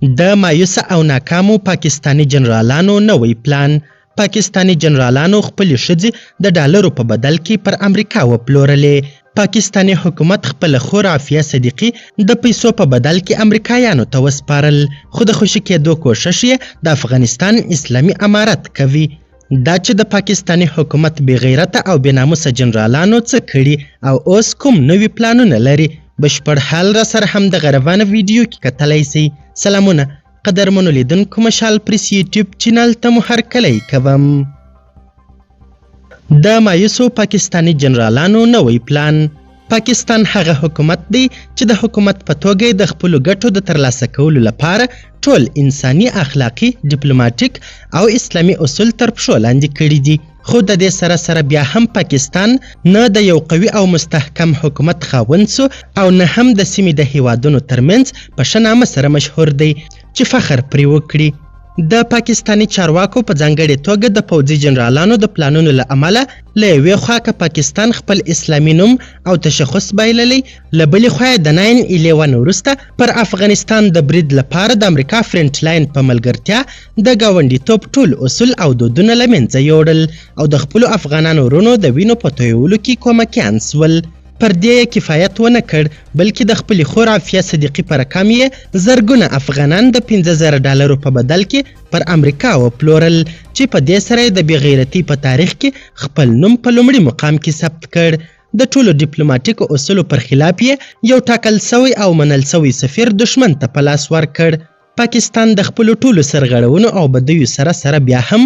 د مایوسه او ناکامو پاکستاني جنرالانو نوی پلان. پاکستاني جنرالانو خپلې ښځې د ډالرو په بدل کې پر امریکا وپلورلې. پاکستاني حکومت خپل خور عافیه صدیقي د پیسو په بدل کې امریکایانو ته وسپارل، خو د خوشي کېدو کوشش یې د افغانستان اسلامي امارت کوي. دا چې د پاکستاني حکومت بې غیرته او بې ناموسه جنرالانو څه کړي او اوس کوم نوي پلانونه لري، بشپړ حال را سره هم د غربانه ویډیو کې کتلی سئ. سلامونه قدرمنو لیدونکو، مشال پریس یوټیوب چینل ته مو هرکلی کوم. د مایوسو پاکستاني جنرالانو نوی پلان. پاکستان هغه حکومت دی چې د حکومت په توګه د خپلو ګټو د ترلاسه کولو لپاره ټول انساني، اخلاقي، ډیپلوماټیک او اسلامي اصول تر پښو لاندې کړي دي. خو د دې سره سره بیا هم پاکستان نه د یو قوي او مستحکم حکومت خاوند سو او نه هم د سیمې د هیوادونو ترمنځ په ښه نامه سره مشهور دی چې فخر پرې وکړي. د پاکستاني چارواکو په ځانګړې توګه د پوځي جنرالانو د پلانونو له امله له یوې خوا که پاکستان خپل اسلامي نوم او تشخص بایللی، له بلې خوا د 9/11 وروسته پر افغانستان د برید لپاره د امریکا فرنټ لاین په ملګرتیا د ګاونډیتوب ټول اصول او دودونه له منځه یوړل او د خپلو افغانانو ورونو د وینو په تویولو کې کومکیان سول. پر دې کفایت ونه کړ، بلکې د خپلې خور عافیه صدیقي په رقم یې زرګونه افغانان د 15,000 ډالرو په بدل کې پر امریکا وپلورل، چې په دې سره د بې غیرتۍ په تاریخ کې خپل نوم په لومړي مقام کې ثبت کړ. د ټولو ډیپلوماټیکو اصولو پر خلاف یې یو ټاکل سوی او منل سوی سفیر دښمن ته په لاس ورکړ. پاکستان د خپلو ټولو سرغړونو او بدیو سره سره بیا هم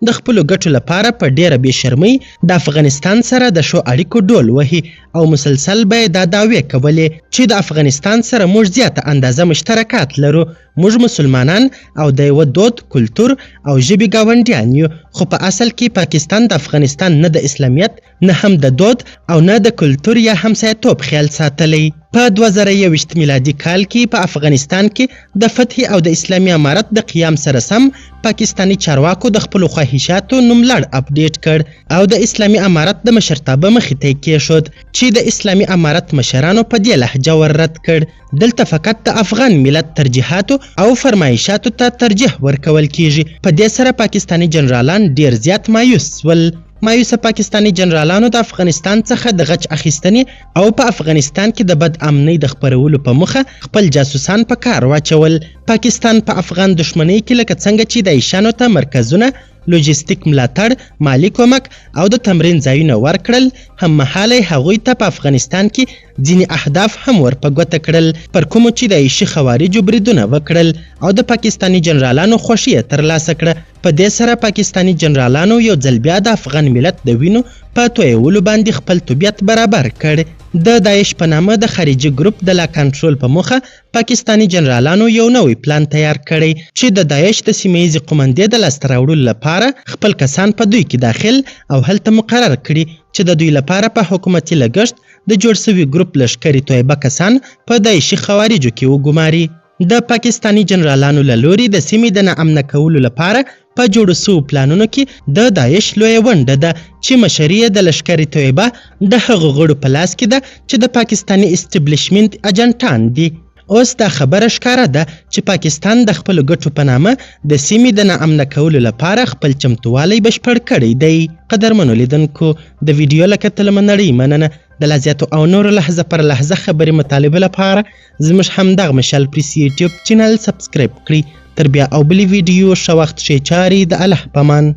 د خپلو ګټو لپاره په ډیره بې شرمۍ د افغانستان سره د ښو اړیکو ډول وهي او مسلسل به یې دا دعوې کولې چې د افغانستان سره موږ زیاته اندازه مشترکات لرو، موږ مسلمانان او د یوه دود، کلتور او ژبې ګاونډیان یو. خو په اصل کې پاکستان د افغانستان نه د اسلامیت، نه هم د دود او نه د کلتور یا همسایتوب خیال ساتلی. په 2021 میلادي کال کې په افغانستان کې د فتح او د اسلامي امارت د قیام سره سم پاکستاني چارواکو د خپلو خواهشاتو نوملړ اپډیټ کړ او د اسلامي امارت د مشرتابه مخې ته یې کېښود، چې د اسلامي امارت مشرانو په دې لهجه وررد کړ. دلته فقط د افغان ملت ترجیحاتو او فرمایشاتو ته ترجیح ورکول کیږي. په دې سره پاکستاني جنرالان ډیر زیات مایوس ول. مایوسه پاکستاني جنرالانو د افغانستان څخه د غچ اخیستنې او په افغانستان کې د بد امنۍ د خپرولو په موخه خپل جاسوسان په کار واچول. پاکستان په افغان دښمنۍ کې لکه څنګه چې د ایشانو ته مرکزونه، لوجستیک ملاتړ، مالی کومک او د تمرین ځایونه ورکړل، هم مهاله هغوی ته په افغانستان کې ځینې اهداف هم ورپه ګوته کړل، پر کومو چې د عیشي خوارجو بریدونه وکړل او د پاکستاني جنرالانو خوښي یې ترلاسه کړه. په دې سره پاکستاني جنرالانو یو ځل بیا د افغان ملت د وینو په تویولو باندې خپل طبیعت برابر کړ. د داعش په نامه د خارجي ګروپ د لا کنټرول په موخه پاکستاني جنرالانو یو نوی پلان تیار کړی چې د داعش د سیمه ییزې قومندې د لاسته راوړلو لپاره خپل کسان په دوی کې داخل او هلته مقرر کړي، چې د دوی لپاره په حکومتي لګښت د جوړ سوي ګروپ لښکري تویبه کسان په داعشي خوارجو کې وګماري. د پاکستاني جنرالانو له لوري د سیمې د ناامنه کولو لپاره په جوړو سوو پلانونو کې د داعش لویه ونډه ده، چې مشري یې د لښکرې تویبه د هغو غړو په لاس کې ده چې د پاکستاني اسټبلیشمنت اجنټان دي. اوس دا خبره ښکاره ده چې پاکستان د خپلو ګټو په نامه د سیمې د ناامنه کولو لپاره خپل چمتوالی بشپړ کړی دی. قدرمنو لیدونکو، د ویډیو له کتلو مننه مننه. د لا زیاتو او نورو لحظه پر لحظه خبرې مطالبه لپاره زموږ همدغه مشال پریس یوټیوب چینل سبسکرایب کړئ. تر بیا او بلې ویډیو ښه وخت ښې چارې د الله په امان.